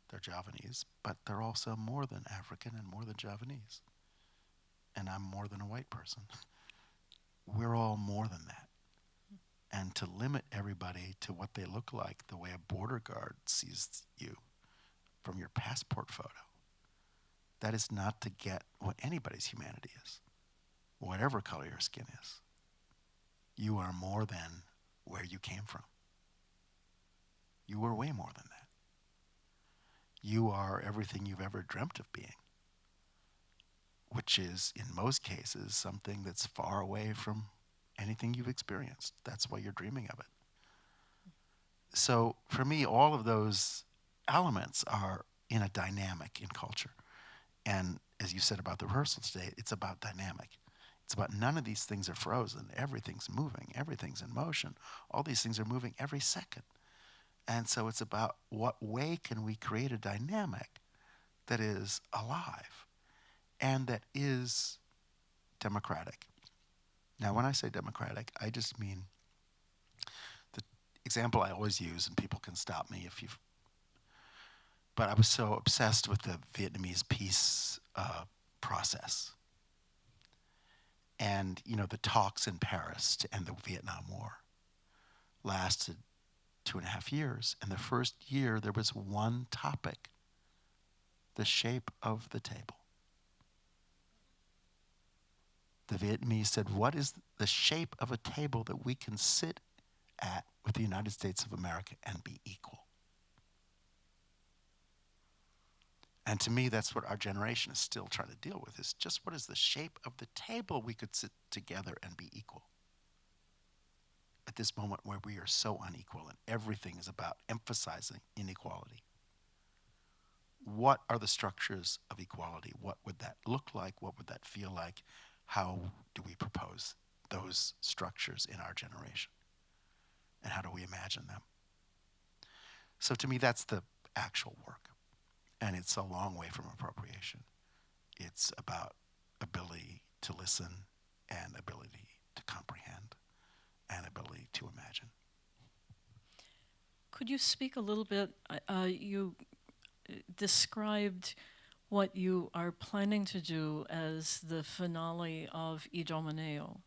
they're Javanese. But they're also more than African and more than Javanese. And I'm more than a white person. We're all more than that. And to limit everybody to what they look like, the way a border guard sees you from your passport photo, that is not to get what anybody's humanity is, whatever color your skin is. You are more than where you came from. You are way more than that. You are everything you've ever dreamt of being, which is, in most cases, something that's far away from anything you've experienced. That's why you're dreaming of it. So for me, all of those elements are in a dynamic in culture. And as you said about the rehearsal today, it's about dynamic. It's about none of these things are frozen. Everything's moving. Everything's in motion. All these things are moving every second. And so it's about what way can we create a dynamic that is alive and that is democratic. Now, when I say democratic, I just mean the example I always use, and people can stop me if you've... But I was so obsessed with the Vietnamese peace process. And, you know, the talks in Paris to end the Vietnam War lasted 2.5 years. And the first year, there was one topic: the shape of the table. The Vietnamese said, what is the shape of a table that we can sit at with the United States of America and be equal? And to me, that's what our generation is still trying to deal with, is just what is the shape of the table we could sit together and be equal? At this moment where we are so unequal and everything is about emphasizing inequality. What are the structures of equality? What would that look like? What would that feel like? How do we propose those structures in our generation? And how do we imagine them? So to me, that's the actual work. And it's a long way from appropriation. It's about ability to listen and ability to comprehend and ability to imagine. Could you speak a little bit, you described what you are planning to do as the finale of Idomeneo.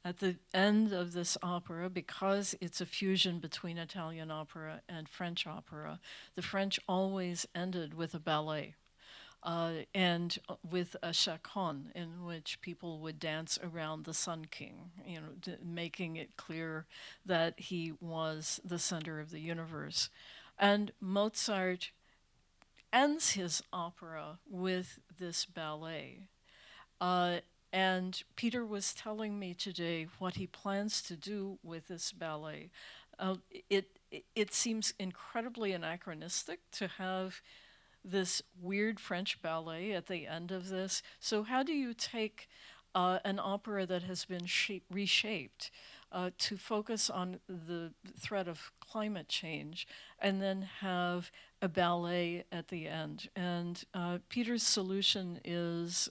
At the end of this opera, because it's a fusion between Italian opera and French opera, the French always ended with a ballet. And with a chaconne in which people would dance around the Sun King, making it clear that he was the center of the universe. And Mozart ends his opera with this ballet. And Peter was telling me today what he plans to do with this ballet. It seems incredibly anachronistic to have this weird French ballet at the end of this. So how do you take an opera that has been reshaped to focus on the threat of climate change and then have a ballet at the end? And Peter's solution is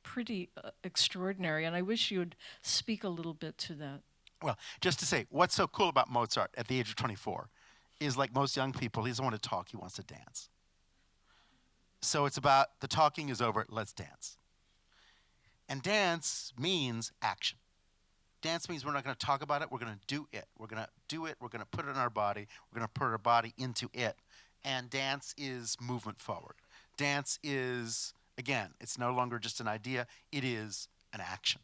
pretty extraordinary, and I wish you'd speak a little bit to that. Well, just to say, what's so cool about Mozart at the age of 24 is, like most young people, he doesn't want to talk, he wants to dance. So it's about the talking is over, let's dance. And dance means action. Dance means we're not going to talk about it, we're going to do it. We're going to do it, we're going to put it in our body, we're going to put our body into it. And dance is movement forward. Dance is, again, it's no longer just an idea, it is an action.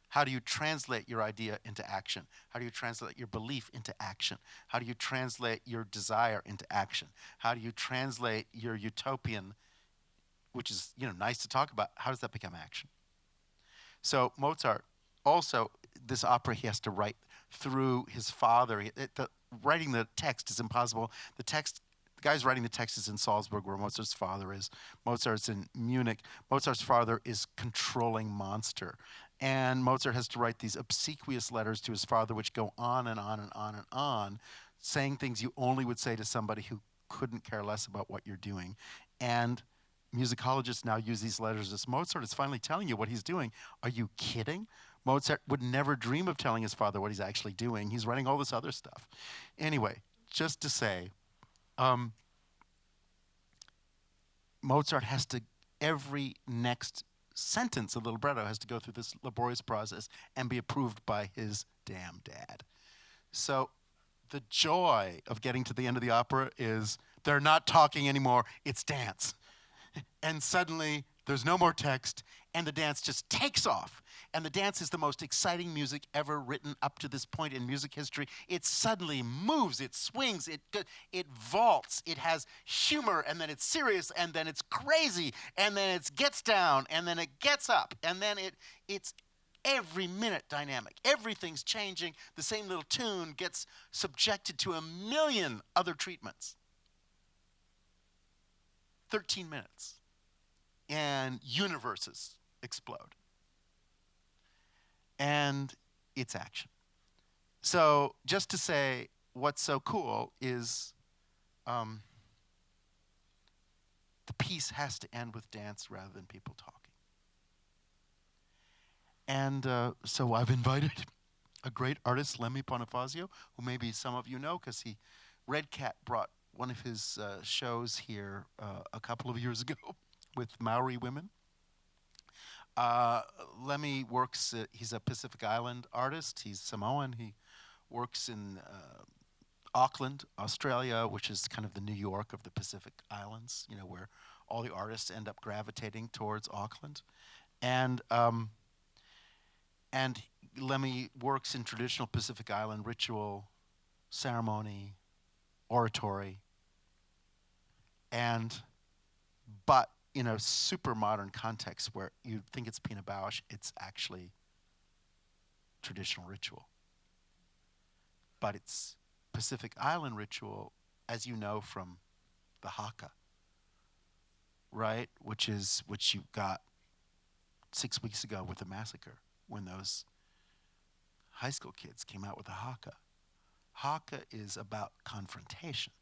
How do you translate your idea into action? How do you translate your belief into action? How do you translate your desire into action? How do you translate your utopian, which is nice to talk about, how does that become action? So Mozart also, this opera he has to write through his father. Writing the text is impossible. The guy's writing the text is in Salzburg, where Mozart's father is. Mozart's in Munich. Mozart's father is controlling monster. And Mozart has to write these obsequious letters to his father, which go on and on and on and on, saying things you only would say to somebody who couldn't care less about what you're doing. And musicologists now use these letters as Mozart is finally telling you what he's doing. Are you kidding? Mozart would never dream of telling his father what he's actually doing. He's writing all this other stuff. Anyway, just to say, Mozart has to, every next sentence of the libretto has to go through this laborious process and be approved by his damn dad. So the joy of getting to the end of the opera is they're not talking anymore, it's dance. And suddenly there's no more text and the dance just takes off. And the dance is the most exciting music ever written up to this point in music history. It suddenly moves, it swings, it vaults, it has humor, and then it's serious, and then it's crazy, and then it gets down, and then it gets up, and then it's every minute dynamic. Everything's changing. The same little tune gets subjected to a million other treatments. 13 minutes, and universes explode. And it's action. So just to say what's so cool is the piece has to end with dance rather than people talking. And so I've invited a great artist, Lemmy Bonifacio, who maybe some of you know because Red Cat brought one of his shows here a couple of years ago with Maori women. Lemmy works, he's a Pacific Island artist. He's Samoan. He works in Auckland, Australia, which is kind of the New York of the Pacific Islands, where all the artists end up gravitating towards Auckland. And Lemmy works in traditional Pacific Island ritual, ceremony, oratory, but in a super modern context where you think it's Pina Bausch, it's actually traditional ritual. But it's Pacific Island ritual, as you know from the haka, right? Which you got 6 weeks ago with the massacre when those high school kids came out with the haka. Haka is about confrontation.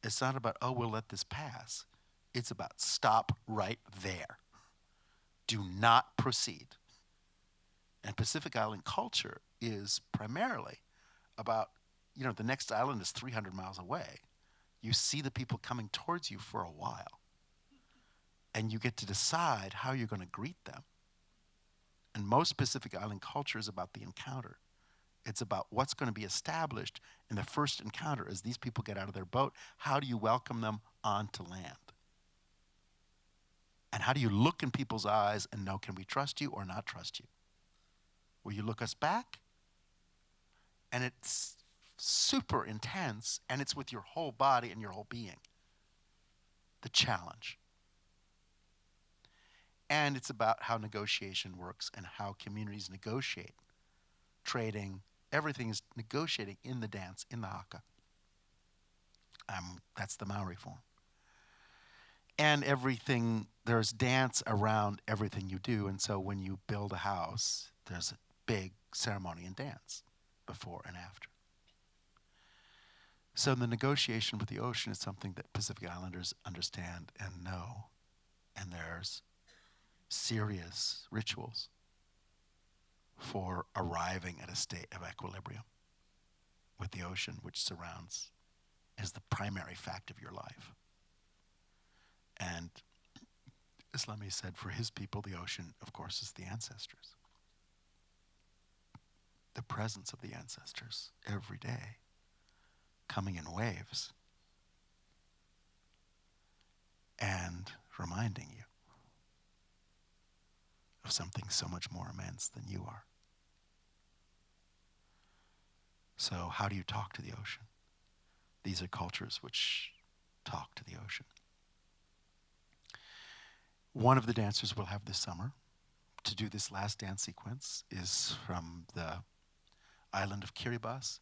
It's not about, oh, we'll let this pass. It's about stop right there. Do not proceed. And Pacific Island culture is primarily about, the next island is 300 miles away. You see the people coming towards you for a while. And you get to decide how you're going to greet them. And most Pacific Island culture is about the encounter. It's about what's going to be established in the first encounter as these people get out of their boat. How do you welcome them onto land? And how do you look in people's eyes and know, can we trust you or not trust you? Will you look us back? And it's super intense, and it's with your whole body and your whole being. The challenge. And it's about how negotiation works and how communities negotiate. Trading, everything is negotiating in the dance, in the haka. That's the Maori form. And everything, there's dance around everything you do. And so when you build a house, there's a big ceremony and dance before and after. So the negotiation with the ocean is something that Pacific Islanders understand and know. And there's serious rituals for arriving at a state of equilibrium with the ocean, which surrounds, is the primary fact of your life. And as Lemmy said, for his people, the ocean, of course, is the ancestors. The presence of the ancestors every day, coming in waves and reminding you of something so much more immense than you are. So how do you talk to the ocean? These are cultures which talk to the ocean. One of the dancers we'll have this summer to do this last dance sequence is from the island of Kiribati.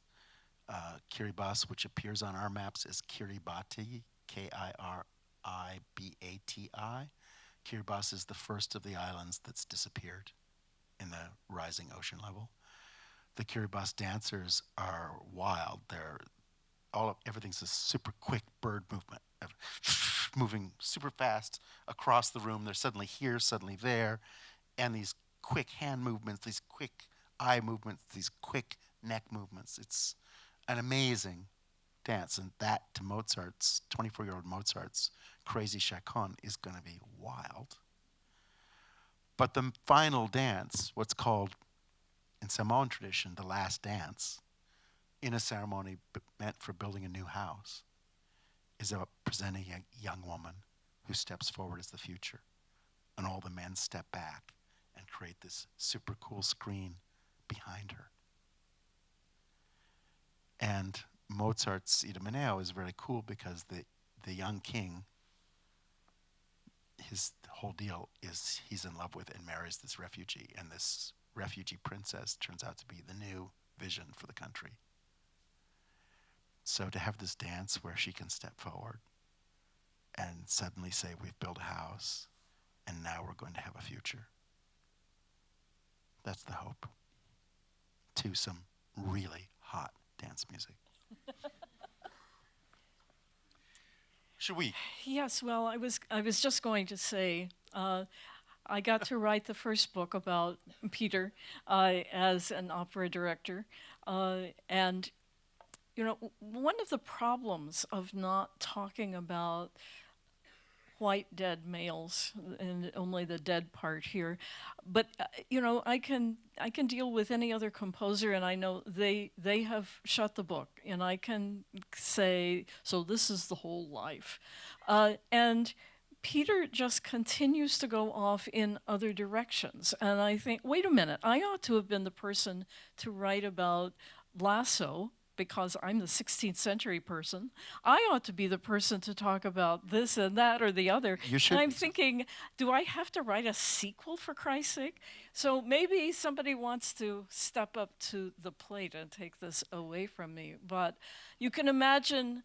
Kiribati, which appears on our maps as Kiribati, Kiribati. Kiribati is the first of the islands that's disappeared in the rising ocean level. The Kiribati dancers are wild. Everything's a super quick bird movement, moving super fast across the room. They're suddenly here, suddenly there, and these quick hand movements, these quick eye movements, these quick neck movements. It's an amazing dance, and that to Mozart's, 24-year-old Mozart's Crazy Chaconne is going to be wild. But the final dance, what's called in Samoan tradition, the last dance, in a ceremony meant for building a new house, is about presenting a young woman who steps forward as the future. And all the men step back and create this super cool screen behind her. And Mozart's Idomeneo is very cool because the young king, his whole deal is he's in love with and marries this refugee, and this refugee princess turns out to be the new vision for the country. So to have this dance where she can step forward and suddenly say, we've built a house and now we're going to have a future. That's the hope. To some really hot dance music. Should we? Yes, well, I was just going to say, I got to write the first book about Peter as an opera director, and you know, one of the problems of not talking about white dead males, and only the dead part here, but you know, I can deal with any other composer, and I know they have shut the book, and I can say, so this is the whole life, and Peter just continues to go off in other directions, and I think, wait a minute, I ought to have been the person to write about Lasso, because I'm the 16th century person. I ought to be the person to talk about this and that or the other. You should. And I'm thinking, do I have to write a sequel, for Christ's sake? So maybe somebody wants to step up to the plate and take this away from me. But you can imagine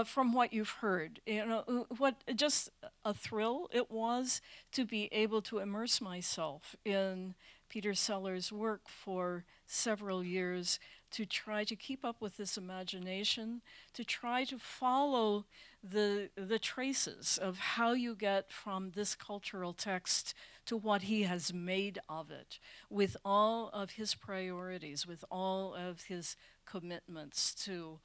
from what you've heard, you know, what just a thrill it was to be able to immerse myself in Peter Sellars' work for several years, to try to keep up with this imagination, to try to follow the traces of how you get from this cultural text to what he has made of it, with all of his priorities, with all of his commitments to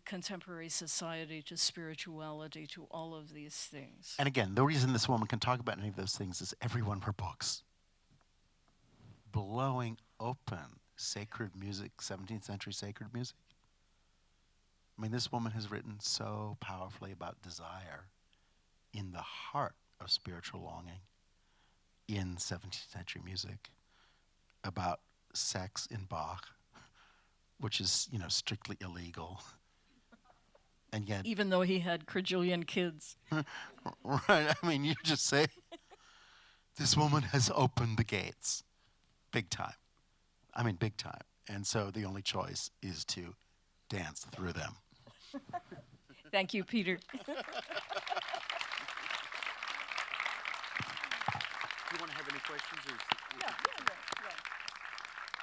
contemporary society, to spirituality, to all of these things. And again, the reason this woman can talk about any of those things is every one of her books. blowing open sacred music, 17th century sacred music. I mean, this woman has written so powerfully about desire in the heart of spiritual longing in 17th century music, about sex in Bach, which is, strictly illegal. And yet, Even though he had Credullian kids. right, I mean, you just say, this woman has opened the gates, big time. I mean, big time. And so the only choice is to dance through them. Thank you, Peter. Do you want to have any questions?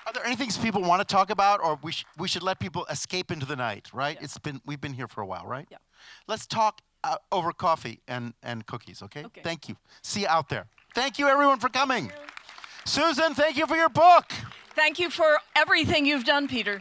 Are there any things people want to talk about, or we should let people escape into the night, right? Yeah. We've been here for a while, right? Yeah. Let's talk over coffee and cookies, okay? Okay. Thank you. See you out there. Thank you, everyone, for coming. Susan, thank you for your book. Thank you for everything you've done, Peter.